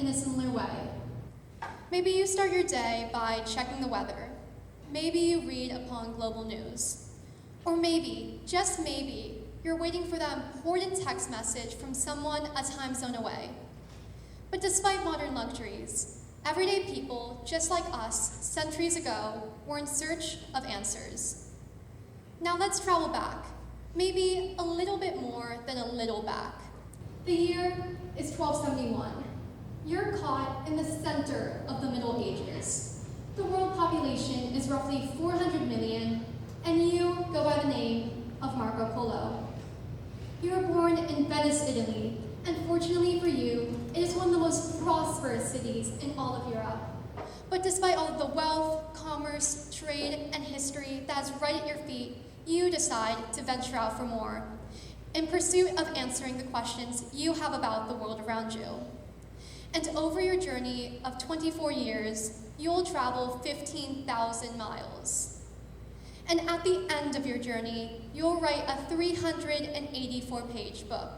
in a similar way. Maybe you start your day by checking the weather. Maybe you read upon global news. Or maybe, just maybe, you're waiting for that important text message from someone a time zone away. But despite modern luxuries, everyday people, just like us, centuries ago, were in search of answers. Now let's travel back, maybe a little bit more than a little back. The year is 1271. You're caught in the center of the Middle Ages. The world population is roughly 400 million, and you go by the name of Marco Polo. You were born in Venice, Italy, and fortunately for you, it is one of the most prosperous cities in all of Europe. But despite all of the wealth, commerce, trade, and history that is right at your feet, you decide to venture out for more, in pursuit of answering the questions you have about the world around you. And over your journey of 24 years, you'll travel 15,000 miles. And at the end of your journey, you'll write a 384-page book.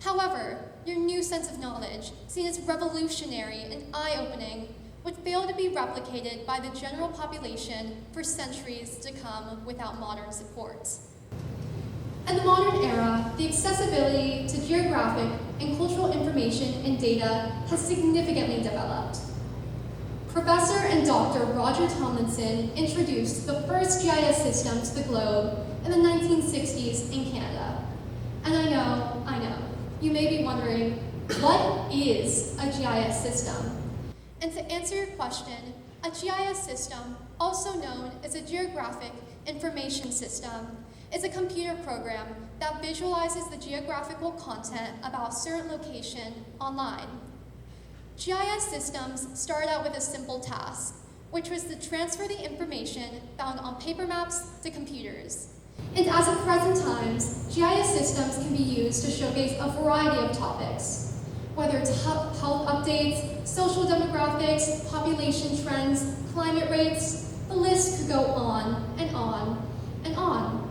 However, your new sense of knowledge, seen as revolutionary and eye-opening, would fail to be replicated by the general population for centuries to come without modern support. In the modern era, the accessibility to geographic and cultural information and data has significantly developed. Professor and Dr. Roger Tomlinson introduced the first GIS system to the globe in the 1960s in Canada. And I know, you may be wondering, what is a GIS system? And to answer your question, a GIS system, also known as a Geographic Information System, is a computer program that visualizes the geographical content about a certain location online. GIS systems started out with a simple task, which was to transfer the information found on paper maps to computers. And as of present times, GIS systems can be used to showcase a variety of topics, whether it's health updates, social demographics, population trends, climate rates. The list could go on and on and on.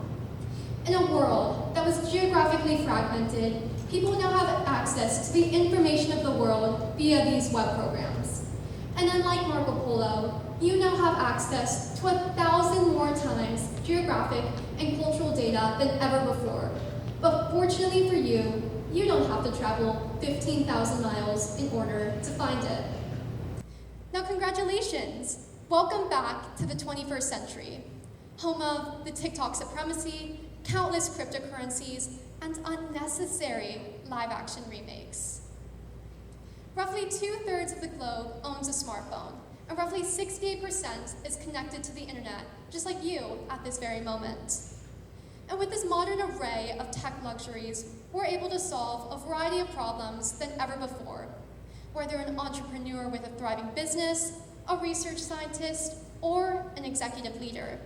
In a world that was geographically fragmented, people now have access to the information of the world via these web programs. And unlike Marco Polo, you now have access to 1,000 more times geographic and cultural data than ever before. But fortunately for you, you don't have to travel 15,000 miles in order to find it. Now congratulations! Welcome back to the 21st century, home of the TikTok supremacy, countless cryptocurrencies, and unnecessary live-action remakes. Roughly 2/3 of the globe owns a smartphone, and roughly 68% is connected to the internet, just like you at this very moment. And with this modern array of tech luxuries, we're able to solve a variety of problems than ever before, whether an entrepreneur with a thriving business, a research scientist, or an executive leader.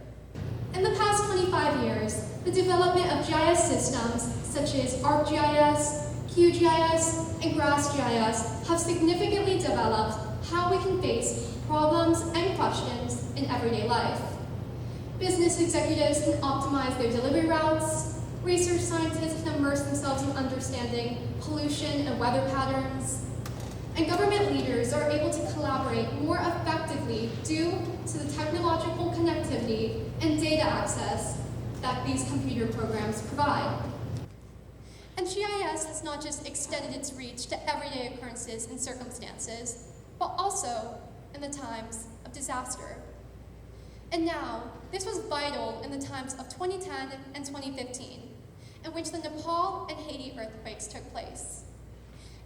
In the past 25 years, the development of GIS systems such as ArcGIS, QGIS, and GraphGIS have significantly developed how we can face problems and questions in everyday life. Business executives can optimize their delivery routes, research scientists can immerse themselves in understanding pollution and weather patterns, and government leaders are able to collaborate more effectively due to the technological connectivity and data access that these computer programs provide. And GIS has not just extended its reach to everyday occurrences and circumstances, but also in the times of disaster. And now, this was vital in the times of 2010 and 2015, in which the Nepal and Haiti earthquakes took place.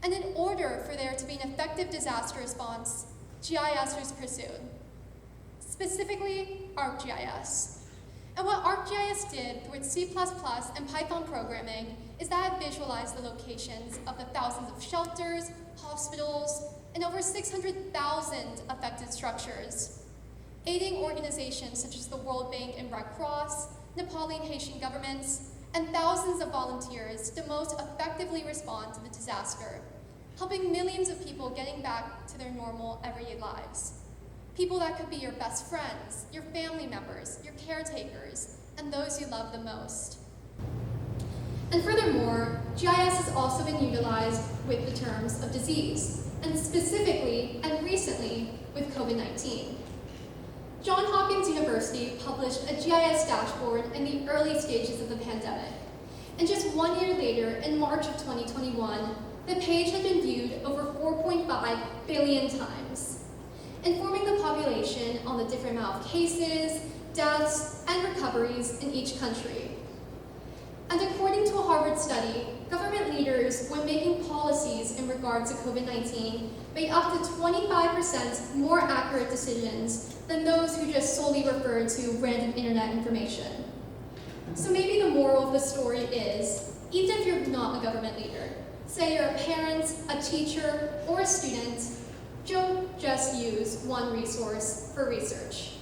And in order for there to be an effective disaster response, GIS was pursued, specifically ArcGIS. And what ArcGIS did through its C++ and Python programming is that it visualized the locations of the thousands of shelters, hospitals, and over 600,000 affected structures, aiding organizations such as the World Bank and Red Cross, Nepali and Haitian governments, and thousands of volunteers to most effectively respond to the disaster, helping millions of people getting back to their normal everyday lives. People that could be your best friends, your family members, your caretakers, and those you love the most. And furthermore, GIS has also been utilized with the terms of disease. And and specifically and recently with COVID-19. Johns Hopkins University published a GIS dashboard in the early stages of the pandemic. And just 1 year later, in March of 2021, the page had been viewed over 4.5 billion times, informing the population on the different amount of cases, deaths, and recoveries in each country. And according to a Harvard study, government leaders, when making policies in regards to COVID-19, made up to 25% more accurate decisions than those who just solely referred to random internet information. So maybe the moral of the story is, even if you're not a government leader, say you're a parent, a teacher, or a student, don't just use one resource for research.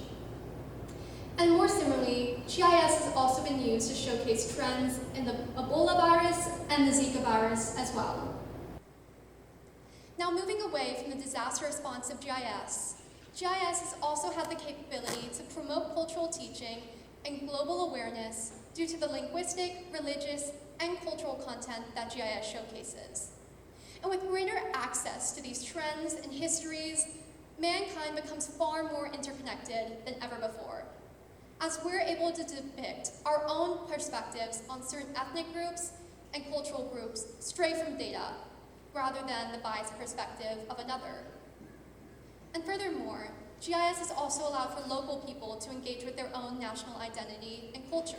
And more similarly, GIS has also been used to showcase trends in the Ebola virus and the Zika virus as well. Now moving away from the disaster response of GIS has also had the capability to promote cultural teaching and global awareness due to the linguistic, religious, and cultural content that GIS showcases. And with greater access to these trends and histories, mankind becomes far more interconnected than ever before, as we're able to depict our own perspectives on certain ethnic groups and cultural groups straight from data, rather than the biased perspective of another. And furthermore, GIS has also allowed for local people to engage with their own national identity and culture.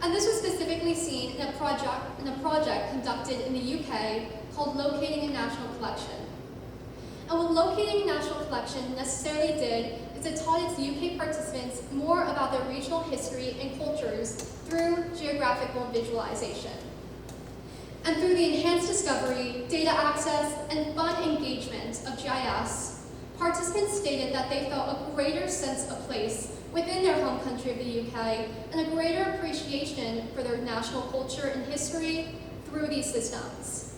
And this was specifically seen in a project conducted in the UK called Locating a National Collection. And what Locating a National Collection necessarily did is it taught its UK participants more about their regional history and cultures through geographical visualization. And through the enhanced discovery, data access, and fun engagement of GIS, participants stated that they felt a greater sense of place within their home country of the UK and a greater appreciation for their national culture and history through these systems.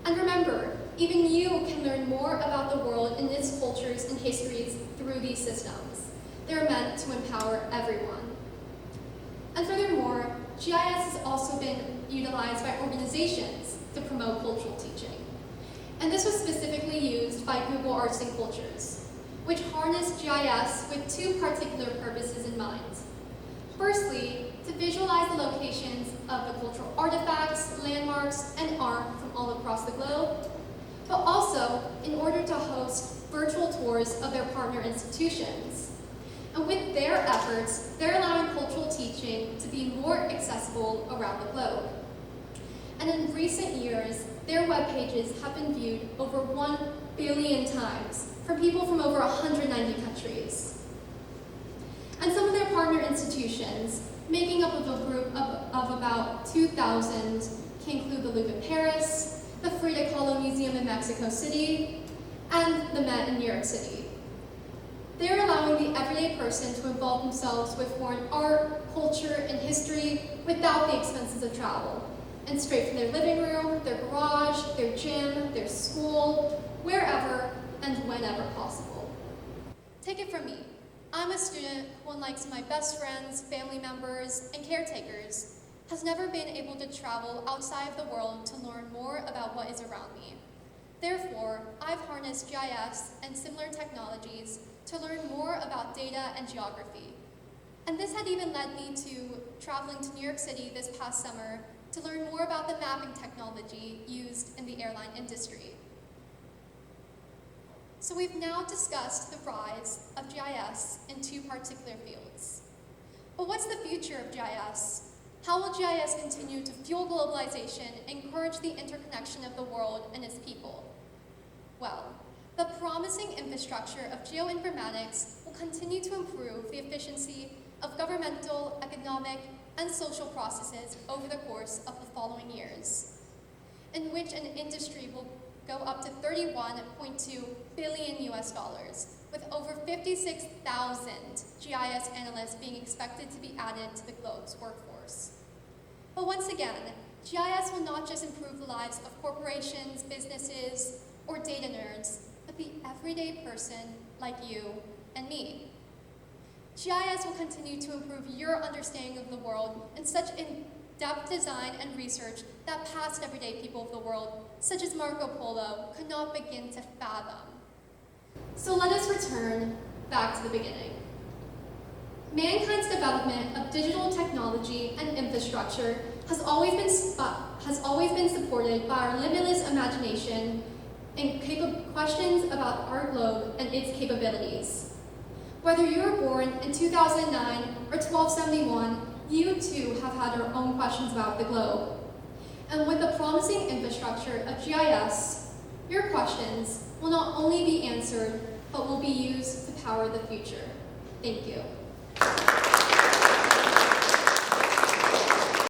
And remember, even you can learn more about the world and its cultures and histories through these systems. They're meant to empower everyone. And furthermore, GIS has also been utilized by organizations to promote cultural teaching. And this was specifically used by Google Arts and Cultures, which harnessed GIS with two particular purposes in mind. Firstly, to visualize the locations of the cultural artifacts, landmarks, and art from all across the globe, but also in order to host virtual tours of their partner institutions. And with their efforts, they're allowing cultural teaching to be more accessible around the globe. And in recent years, their web pages have been viewed over 1 billion times from people from over 190 countries. And some of their partner institutions, making up of a group of about 2,000, can include the Louvre in Paris, the Frida Kahlo Museum in Mexico City, and the Met in New York City. They're allowing the everyday person to involve themselves with foreign art, culture, and history without the expenses of travel, and straight from their living room, their garage, their gym, their school, wherever and whenever possible. Take it from me. I'm a student who, unlike my best friends, family members, and caretakers, has never been able to travel outside of the world to learn more about what is around me. Therefore, I've harnessed GIS and similar technologies to learn more about data and geography. And this had even led me to traveling to New York City this past summer to learn more about the mapping technology used in the airline industry. So we've now discussed the rise of GIS in two particular fields. But what's the future of GIS? How will GIS continue to fuel globalization and encourage the interconnection of the world and its people? Well, the promising infrastructure of geoinformatics will continue to improve the efficiency of governmental, economic, and social processes over the course of the following years, in which an industry will go up to $31.2 billion US, with over 56,000 GIS analysts being expected to be added to the globe's workforce. But once again, GIS will not just improve the lives of corporations, businesses, or data nerds, but the everyday person like you and me. GIS will continue to improve your understanding of the world in such depth design and research that past everyday people of the world, such as Marco Polo, could not begin to fathom. So let us return back to the beginning. Mankind's development of digital technology and infrastructure has always been supported by our limitless imagination and questions about our globe and its capabilities. Whether you were born in 2009 or 1271, you too have had your own questions about the globe. And with the promising infrastructure of GIS, your questions will not only be answered, but will be used to power the future. Thank you.